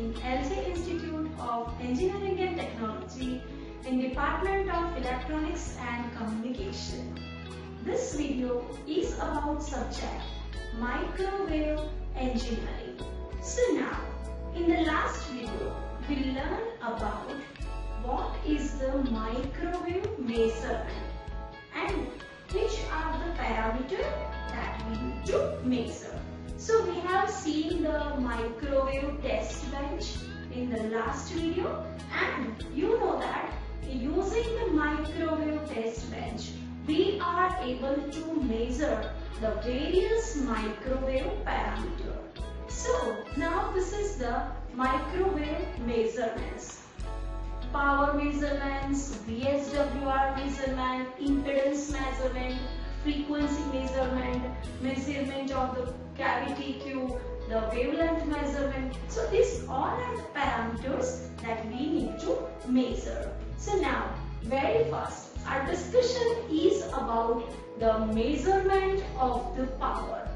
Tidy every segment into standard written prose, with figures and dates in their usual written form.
in LJ Institute of Engineering and Technology in Department of Electronics and Communication. This video is about subject Microwave Engineering. So now, in the last video, we learned about what is the microwave measurement and which are the parameters that we need to measure. So we have seen the microwave test bench in the last video, and you know that using the microwave test bench we are able to measure the various microwave parameters. So now this is the microwave measurements. Power measurements, VSWR measurement, impedance measurement, frequency measurement, measurement of the cavity Q, the wavelength measurement. So these all are the parameters that we need to measure. So now, very first, our discussion is about the measurement of the power.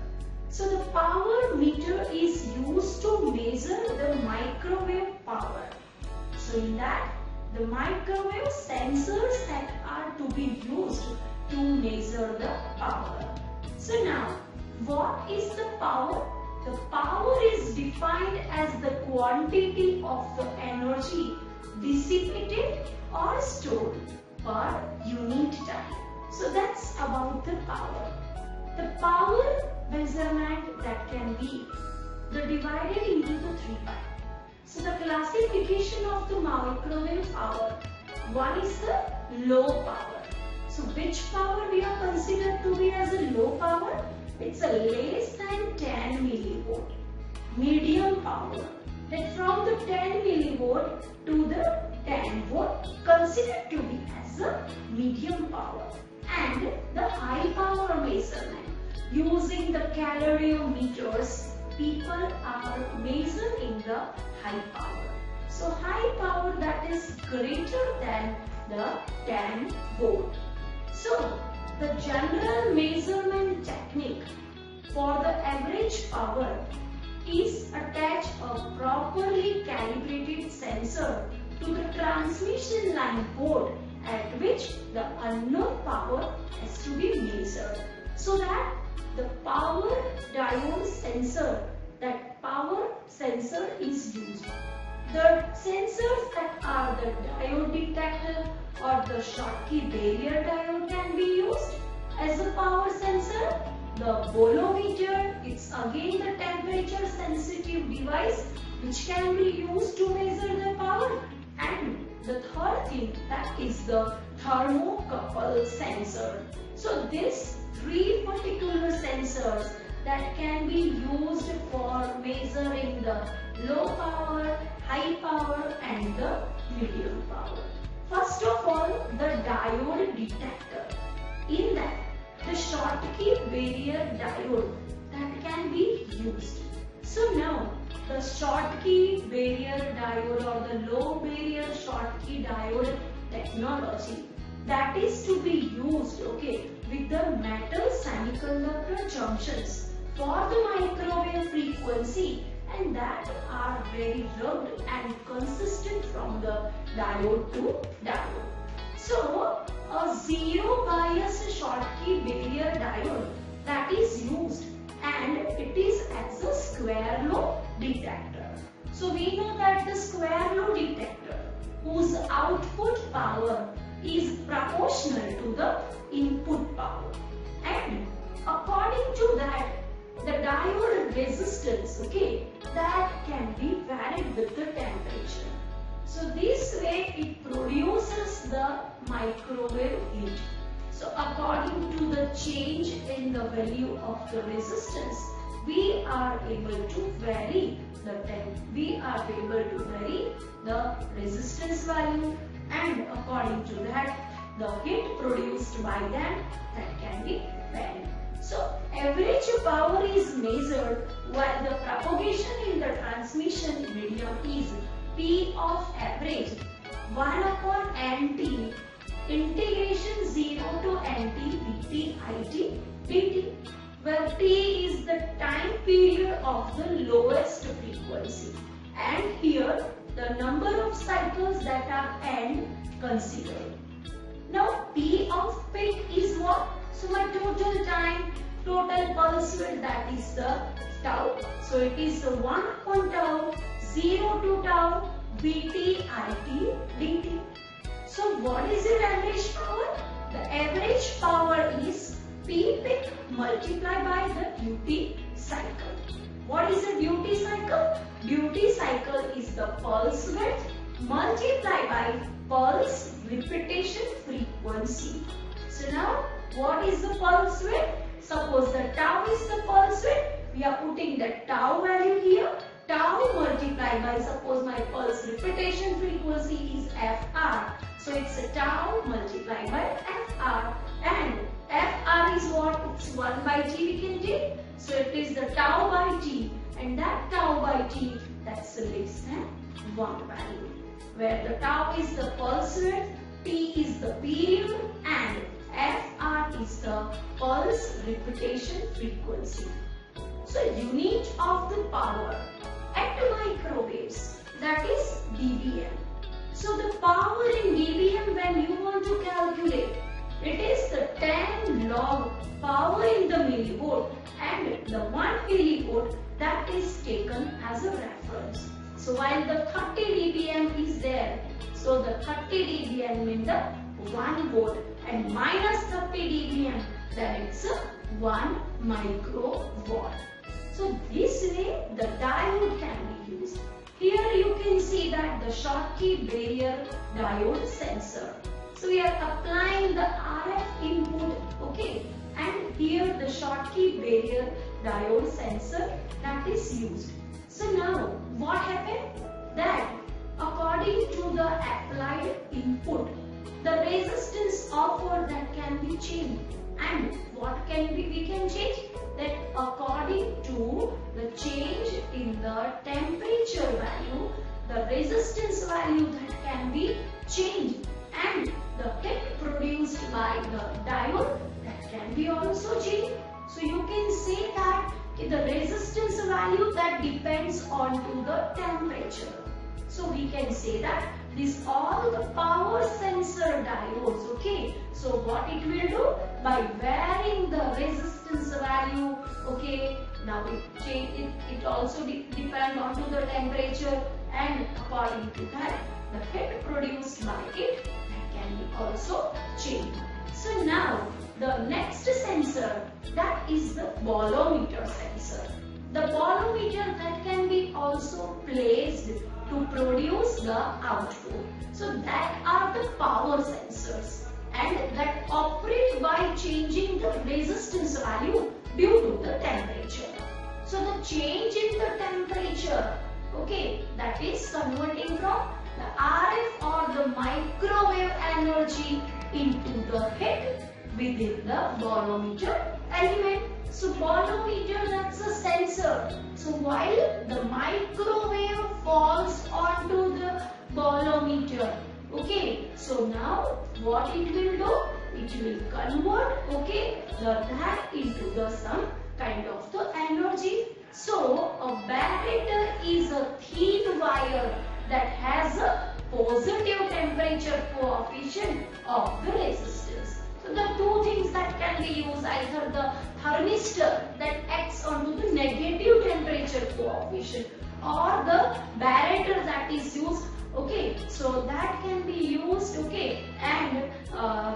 So the power meter is used to measure the microwave power. So in that, the microwave sensors that are to be used to measure the power. So now, what is the power? The power is defined as the quantity of the energy dissipated or stored per unit time. So that's about the power. The power measurement that can be divided into the three parts. So the classification of the microwave power, one is the low power. So which power we are considered to be as a low power? It's a less than 10 millivolt. Medium power, that from the 10 millivolt to the 10 volt, considered to be as a medium power. And the high power measurement, using the calorimeters, people are measuring the high power. So high power that is greater than the 10 volt. So the general measurement technique for the average power is attach a properly calibrated sensor to the transmission line board at which the unknown power has to be measured, so that the power diode sensor, that power sensor is used. The sensors that are the diode detector or the Schottky barrier diode can be used as a power sensor. The bolometer, it's again the temperature sensitive device which can be used to measure the power. And the third thing, that is the thermocouple sensor. So these three particular sensors that can be used for measuring the low power, high power and the medium power. First of all, the diode detector. In that, the Schottky barrier diode that can be used. So now, the Schottky barrier diode or the low barrier Schottky diode technology that is to be used, okay, with the metal semiconductor junctions for the microwave frequency, and that are very rugged and consistent from the diode to diode. So a zero bias Schottky barrier diode that is used, and it is as a square law detector. So we know that the square law detector whose output power is proportional to the input power, and according to that the diode resistance, okay, that can be varied with the temperature. So this way it produces the microwave heat. So according to the change in the value of the resistance, we are able to vary the resistance value, and according to that the heat produced by them that can be varied. So average power is measured while the propagation in the transmission medium is P of average 1 upon NT integration 0 to NT dt IT dt, where T is the time period of the lowest frequency and here the number of cycles that are n considered. Now P of peak is what? So my total time, total pulse width, that is the tau. So it is 1 upon tau, 0 to tau, Vt It dt. So what is your average power? The average power is P peak multiplied by the duty cycle. What is the duty cycle? Duty cycle is the pulse width multiplied by pulse repetition frequency. So now what is the pulse width? Suppose the tau is the pulse width. We are putting the tau value here. Tau multiplied by, suppose my pulse repetition frequency is Fr. So it's a tau multiplied by Fr. And Fr is what? It's 1 by t we can take. So it is the tau by t. And that tau by t, that's less than 1 value. Where the tau is the pulse width, t is the period, and Fr is the pulse repetition frequency. So unit of the power at microwaves, that is dBm. So the power in dBm, when you want to calculate, it is the 10 log power in the millivolt, and the 1 millivolt that is taken as a reference. So while the 30 dBm is there, so the 30 dBm means the 1 volt, and minus 30 dBm, then it's 1 microwatt. So this way the diode can be used. Here you can see that the Schottky barrier diode sensor. So we are applying the RF input, okay, and here the Schottky barrier diode sensor that is used. So now what happened? That according to the applied input, the resistance offered that can be changed. And what can we can change? That according to the change in the temperature value, the resistance value that can be changed, and the heat produced by the diode that can be also changed. So you can say that the resistance value that depends on to the temperature. So we can say that this all the power sensor diodes, okay. So what it will do? By varying the resistance value, okay. Now it also depend on to the temperature, and according to that the heat produced by it that can be also changed. So now the next sensor, that is the bolometer sensor. The bolometer that can be also placed to produce the output. So that are the power sensors, and that operate by changing the resistance value due to the temperature. So the change in the temperature, okay, that is converting from the RF or the microwave energy into the heat within the bolometer element. So bolometer, that's a sensor. So while the microwave falls onto the bolometer, okay, so now what it will do? It will convert, okay, that into the some kind of the energy. So a barretter is a thin wire that has a positive temperature coefficient of the resistance. So the two things that can be used, either the thermistor that acts onto the negative temperature coefficient, or the barretter that is used, okay, so that can be used, okay, and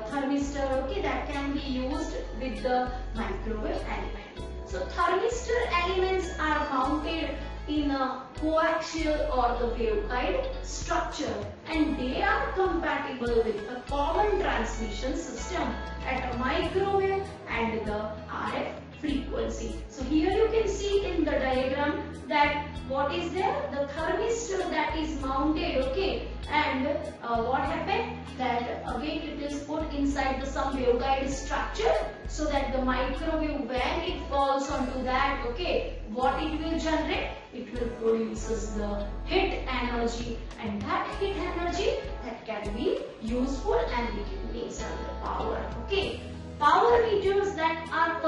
thermistor, okay, that can be used with the microwave element. So thermistor elements are mounted in a coaxial or the waveguide structure, and they are compatible with a common transmission system at a microwave and the RF frequency. So here you can see in the diagram that what is there? The thermistor that is mounted, okay, and what happened? That again it is put inside the some waveguide structure, so that the microwave, when it falls onto that, okay, what it will generate? It will produces the heat energy, and that heat energy that can be useful and it makes the power, okay. Power meters that are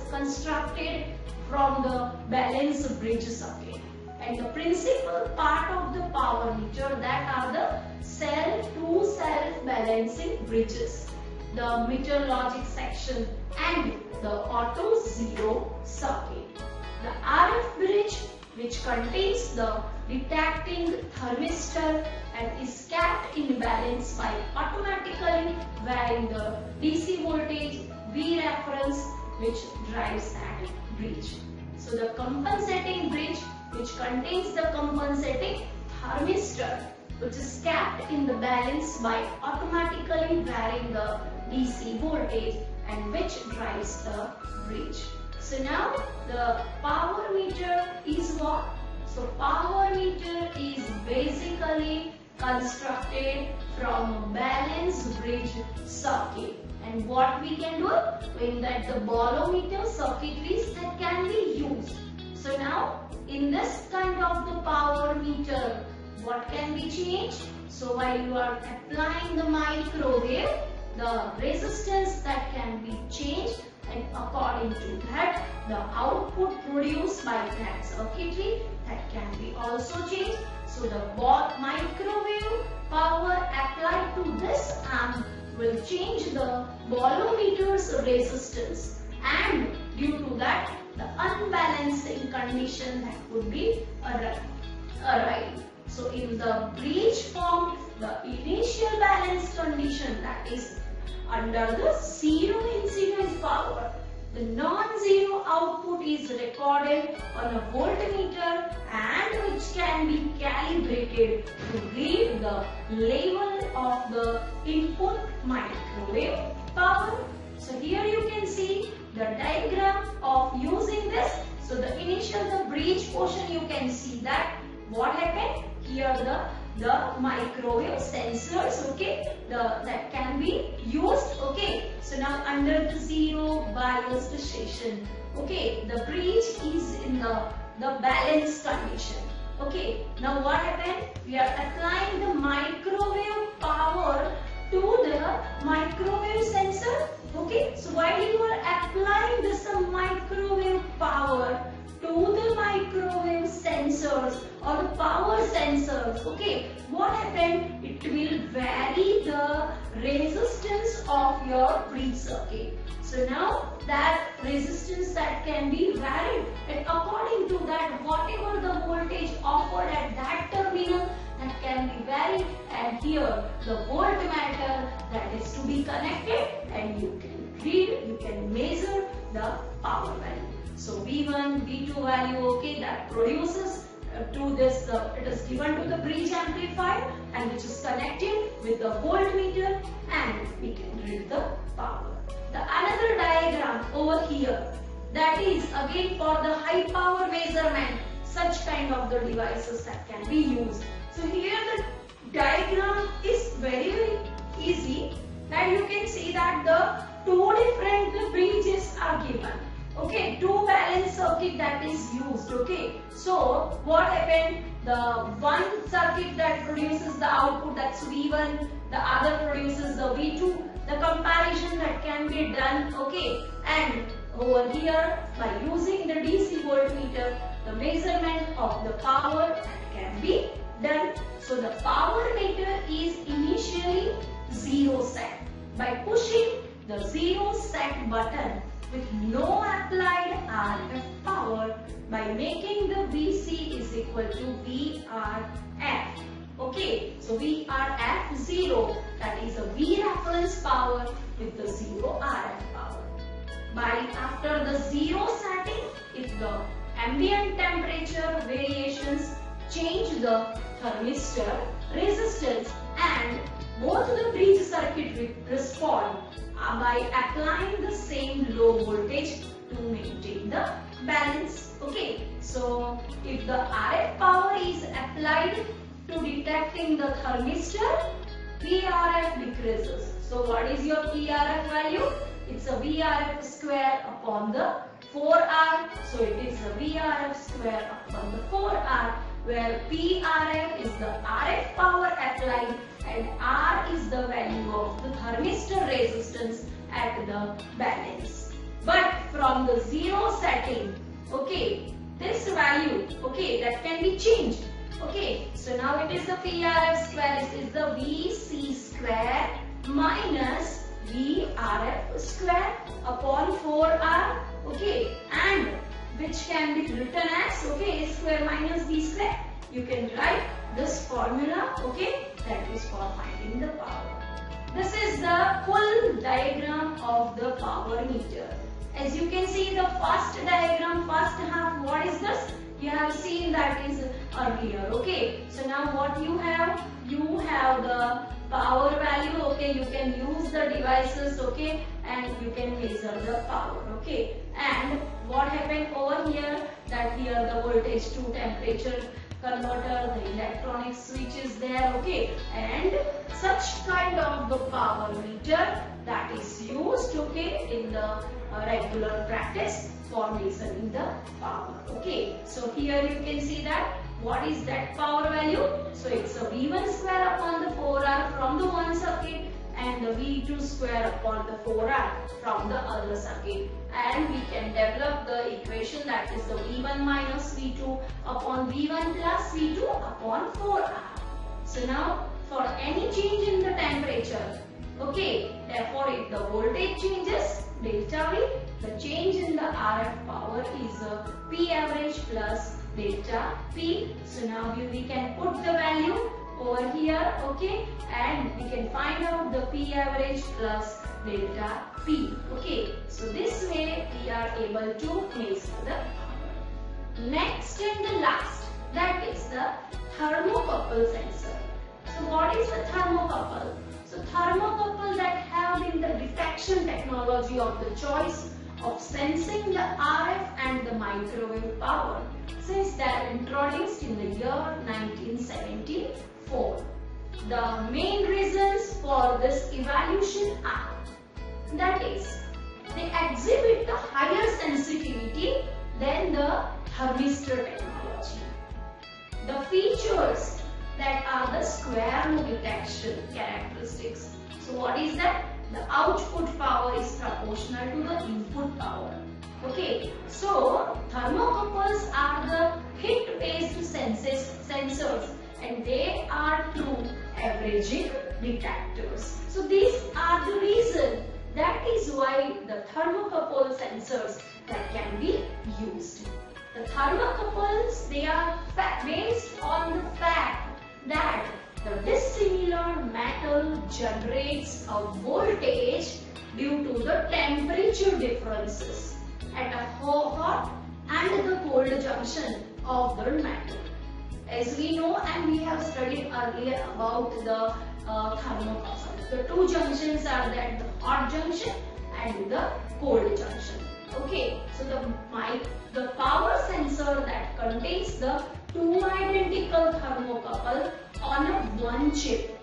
constructed from the balance bridge circuit, And the principal part of the power meter, that are the self-to-self balancing bridges, the meter logic section and the auto zero circuit. The RF bridge, which contains the detecting thermistor and is kept in balance by automatically varying the DC voltage V reference, which drives that bridge. So the compensating bridge, which contains the compensating thermistor, which is kept in the balance by automatically varying the DC voltage and which drives the bridge. So now the power meter is what? So power meter is basically constructed from a balanced bridge circuit. And what we can do in that the bolometer circuitries that can be used. So now in this kind of the power meter, what can be changed? So while you are applying the microwave, the resistance that can be changed, and according to that the output produced by that circuitry that can be also changed. So the microwave power applied to this amp will change the bolometer's resistance, and due to that the unbalancing condition that would be arrived. So in the bridge form, the initial balance condition, that is under the zero incidence power, the non-zero output is recorded on a voltmeter and which can be calibrated to read the level of the input microwave power. So here you can see the diagram of using this. So the bridge portion, you can see that what happened here, the microwave sensors, okay, that can be used, okay. So now under the zero biased station, okay, the bridge is in the balance condition, okay. Now what happened? We are applying the microwave power to the microwave sensor, okay. So while you are applying this microwave power to the microwave sensors or the power sensors, okay, what happened? It will vary the resistance of your bridge circuit. So now that resistance that can be varied, and according to that whatever the voltage offered at that terminal, that can be varied, and here the voltmeter that is to be connected, and you can read, you can measure the power value. So V1, V2 value, okay, that produces to this, it is given to the bridge amplifier and which is connected with the voltmeter, and we can read the power. The another diagram over here, that is again for the high power measurement, such kind of the devices that can be used. So here the diagram is very easy, and you can see that the two different bridges are given. Okay, two balance circuit that is used, okay. So what happened? The one circuit that produces the output, that's V1, the other produces the V2. The comparison that can be done, okay. And over here, by using the DC voltmeter, the measurement of the power that can be done. So the power meter is initially zero set. By pushing the zero set button with no applied RF power, by making the VC is equal to VRF. Okay, so VRF 0, that is a V reference power with the zero RF power. By after the zero setting, if the ambient temperature variations change the thermistor resistance, and both the bridge circuit will respond by applying the same low voltage to maintain the balance. Okay, so if the RF power is applied to detecting the thermistor, PRF decreases. So what is your PRF value? It's a VRF square upon the 4R. So it is a VRF square upon the 4R, where PRF is the RF power applied and R is the value of the thermistor resistance at the balance. But from the zero setting, okay, this value, okay, that can be changed. Okay, so now it is the PRF square, it is the VC square minus VRF square upon 4R, okay, and which can be written as, okay, A square minus B square. You can write this formula, okay, that is for finding the power. This is the full diagram of the power meter. As you can see, the first diagram, first half, what is this? You have seen that is earlier, okay. So now what you have? You have the power value, okay. You can use the devices, okay, and you can measure the power, okay. And what happened over here? That here the voltage to temperature converter, the electronic switch is there, okay, and such kind of the power meter that is used, okay, in the regular practice for measuring the power, okay. So here you can see that what is that power value? So it's a V1 square upon the 4R from the one circuit and the V2 square upon the 4R from the other circuit, and we can develop the equation that is the V1 minus V2 upon V1 plus V2 upon 4R. So now for any change in the temperature, okay, therefore if the voltage changes, delta V, the change in the RF power is P average plus delta P. So now we can put the value over here, okay, and we can find out the P average plus delta P, okay. So this way we are able to measure the power. Next and the last, that is the thermocouple sensor. So what is the thermocouple? So thermocouple that have in the diffraction technology of the choice of sensing the RF and the microwave power since they are introduced in the year 1974. The main reasons for this evolution are, that is, they exhibit the higher sensitivity than the thermistor technology. The features that are the square law detection characteristics. So what is that? The output power is proportional to the input power. Okay, so thermocouples are the hit-based sensors and they are true averaging detectors. So these are the reason, that is why the thermocouple sensors that can be used. The thermocouples, they are based on the fact that the dissimilar metal generates a voltage due to the temperature differences at a hot and the cold junction of the metal. As we know and we have studied earlier about the thermocouple, the two junctions are that the hot junction and the cold junction. Okay, so the power sensor that contains the two identical thermocouple on a one chip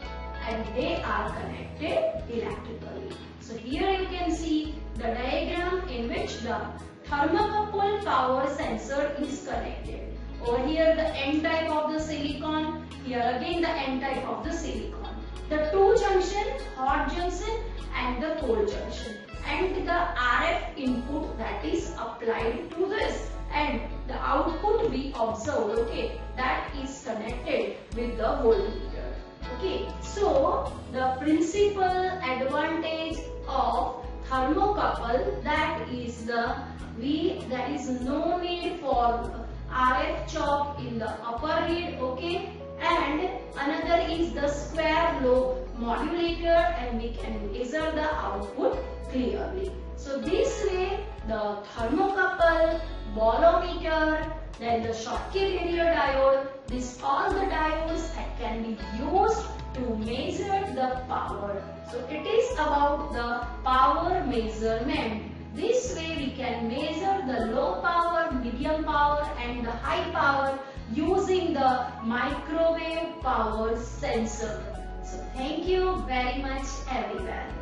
and they are connected electrically. So here you can see the diagram in which the thermocouple power sensor is connected. Over here the N type of the silicon, here again the N type of the silicon. The two junction, hot junction and the cold junction, and the RF input that is applied to this, and the output we observe, okay, that is connected with the voltmeter. Okay, so the principal advantage of thermocouple, that is there is no need for RF chop in the upper reed, okay, and another is the square law modulator and we can measure the output clearly. So this way the thermocouple, bolometer, then the Schottky barrier diode, these all the diodes that can be used to measure the power. So it is about the power measurement. This way we can measure the low power, medium power and the high power using the microwave power sensor. So thank you very much everyone.